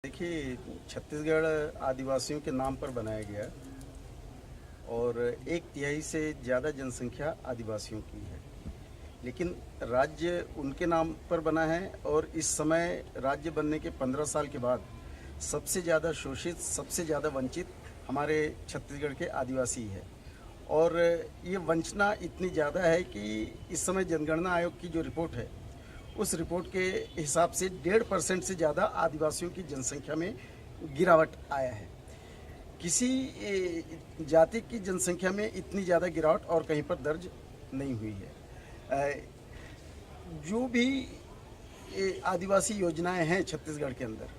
देखिए, छत्तीसगढ़ आदिवासियों के नाम पर बनाया गया और 1/3 से ज़्यादा जनसंख्या आदिवासियों की है। लेकिन राज्य उनके नाम पर बना है और इस समय राज्य बनने के 15 साल के बाद सबसे ज़्यादा शोषित, सबसे ज़्यादा वंचित हमारे छत्तीसगढ़ के आदिवासी है। और ये वंचना इतनी ज़्यादा है कि इस समय जनगणना आयोग की जो रिपोर्ट है, उस रिपोर्ट के हिसाब से 1.5% से ज़्यादा आदिवासियों की जनसंख्या में गिरावट आया है। किसी जाति की जनसंख्या में इतनी ज़्यादा गिरावट और कहीं पर दर्ज नहीं हुई है। जो भी आदिवासी योजनाएं हैं छत्तीसगढ़ के अंदर,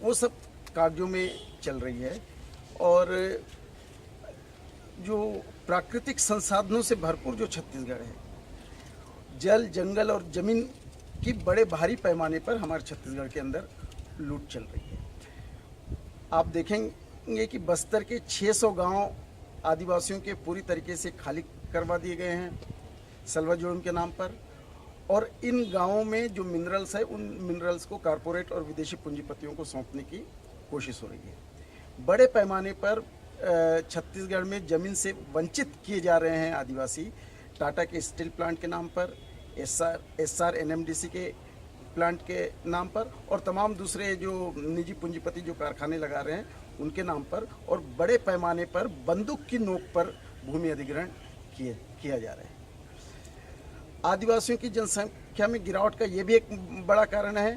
वो सब कागजों में चल रही है और जो प्राकृतिक संसाधनों से भरपूर जो छत्तीसगढ़ है, जल, जंगल और ज़मीन की बड़े भारी पैमाने पर हमारे छत्तीसगढ़ के अंदर लूट चल रही है। आप देखेंगे कि बस्तर के 600 गांव आदिवासियों के पूरी तरीके से खाली करवा दिए गए हैं सल्वाजोड़म के नाम पर, और इन गांवों में जो मिनरल्स है, उन मिनरल्स को कारपोरेट और विदेशी पूंजीपतियों को सौंपने की कोशिश हो रही है। बड़े पैमाने पर छत्तीसगढ़ में ज़मीन से वंचित किए जा रहे हैं आदिवासी। टाटा के स्टील प्लांट के नाम पर, एसआर एनएमडीसी के प्लांट के नाम पर और तमाम दूसरे जो निजी पूंजीपति जो कारखाने लगा रहे हैं उनके नाम पर, और बड़े पैमाने पर बंदूक की नोक पर भूमि अधिग्रहण किया जा रहा है। आदिवासियों की जनसंख्या में गिरावट का ये भी एक बड़ा कारण है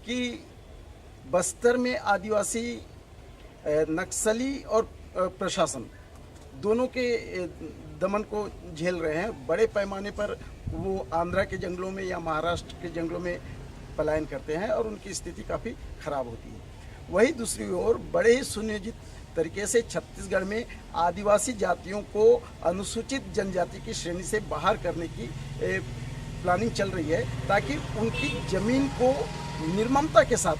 कि बस्तर में आदिवासी नक्सली और प्रशासन दोनों के दमन को झेल रहे हैं। बड़े पैमाने पर वो आंध्रा के जंगलों में या महाराष्ट्र के जंगलों में पलायन करते हैं और उनकी स्थिति काफ़ी खराब होती है। वही दूसरी ओर बड़े ही सुनियोजित तरीके से छत्तीसगढ़ में आदिवासी जातियों को अनुसूचित जनजाति की श्रेणी से बाहर करने की प्लानिंग चल रही है, ताकि उनकी ज़मीन को निर्ममता के साथ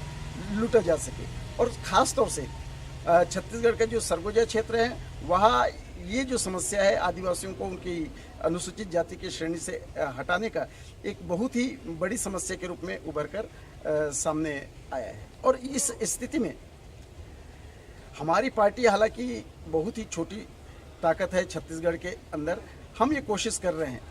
लूटा जा सके। और ख़ास तौर से छत्तीसगढ़ का जो सरगुजा क्षेत्र है, वहाँ ये जो समस्या है आदिवासियों को उनकी अनुसूचित जाति की श्रेणी से हटाने का एक बहुत ही बड़ी समस्या के रूप में उभर कर सामने आया है। और इस स्थिति में हमारी पार्टी, हालांकि बहुत ही छोटी ताकत है छत्तीसगढ़ के अंदर, हम ये कोशिश कर रहे हैं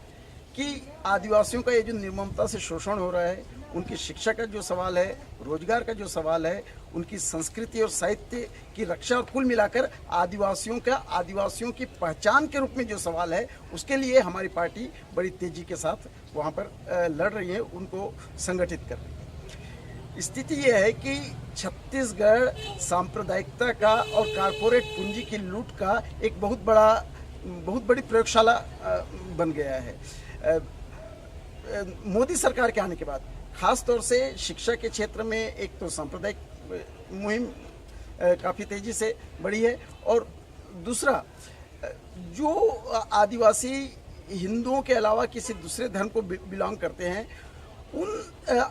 कि आदिवासियों का ये जो निर्ममता से शोषण हो रहा है, उनकी शिक्षा का जो सवाल है, रोजगार का जो सवाल है, उनकी संस्कृति और साहित्य की रक्षा और कुल मिलाकर आदिवासियों की पहचान के रूप में जो सवाल है, उसके लिए हमारी पार्टी बड़ी तेजी के साथ वहाँ पर लड़ रही है, उनको संगठित कर रही है। स्थिति ये है कि छत्तीसगढ़ सांप्रदायिकता का और कारपोरेट पूंजी की लूट का एक बहुत बड़ी प्रयोगशाला बन गया है। मोदी सरकार के आने के बाद खास तौर से शिक्षा के क्षेत्र में एक तो सांप्रदायिक मुहिम काफ़ी तेजी से बढ़ी है, और दूसरा जो आदिवासी हिंदुओं के अलावा किसी दूसरे धर्म को बिलोंग करते हैं, उन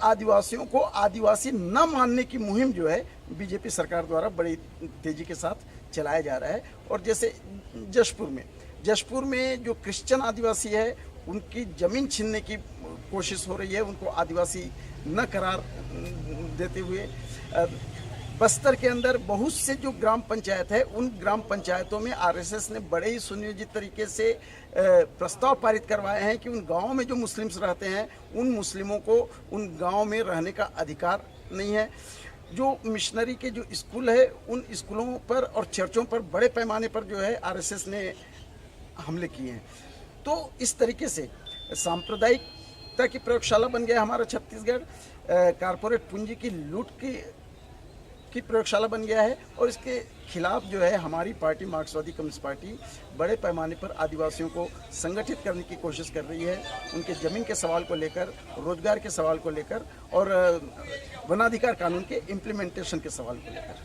आदिवासियों को आदिवासी न मानने की मुहिम जो है बीजेपी सरकार द्वारा बड़ी तेजी के साथ चलाया जा रहा है। और जैसे जशपुर में जो क्रिश्चियन आदिवासी है, उनकी ज़मीन छीनने की कोशिश हो रही है, उनको आदिवासी न करार देते हुए। बस्तर के अंदर बहुत से जो ग्राम पंचायत है, उन ग्राम पंचायतों में आरएसएस ने बड़े ही सुनियोजित तरीके से प्रस्ताव पारित करवाए हैं कि उन गांवों में जो मुस्लिम्स रहते हैं, उन मुस्लिमों को उन गांवों में रहने का अधिकार नहीं है। जो मिशनरी के जो स्कूल है, उन स्कूलों पर और चर्चों पर बड़े पैमाने पर जो है आरएसएस ने हमले किए हैं। तो इस तरीके से सांप्रदायिकता की प्रयोगशाला बन गया हमारा छत्तीसगढ़, कारपोरेट पूंजी की लूट की प्रयोगशाला बन गया है। और इसके खिलाफ जो है हमारी पार्टी, मार्क्सवादी कम्युनिस्ट पार्टी, बड़े पैमाने पर आदिवासियों को संगठित करने की कोशिश कर रही है, उनके ज़मीन के सवाल को लेकर, रोजगार के सवाल को लेकर और वनाधिकार कानून के इम्प्लीमेंटेशन के सवाल को लेकर।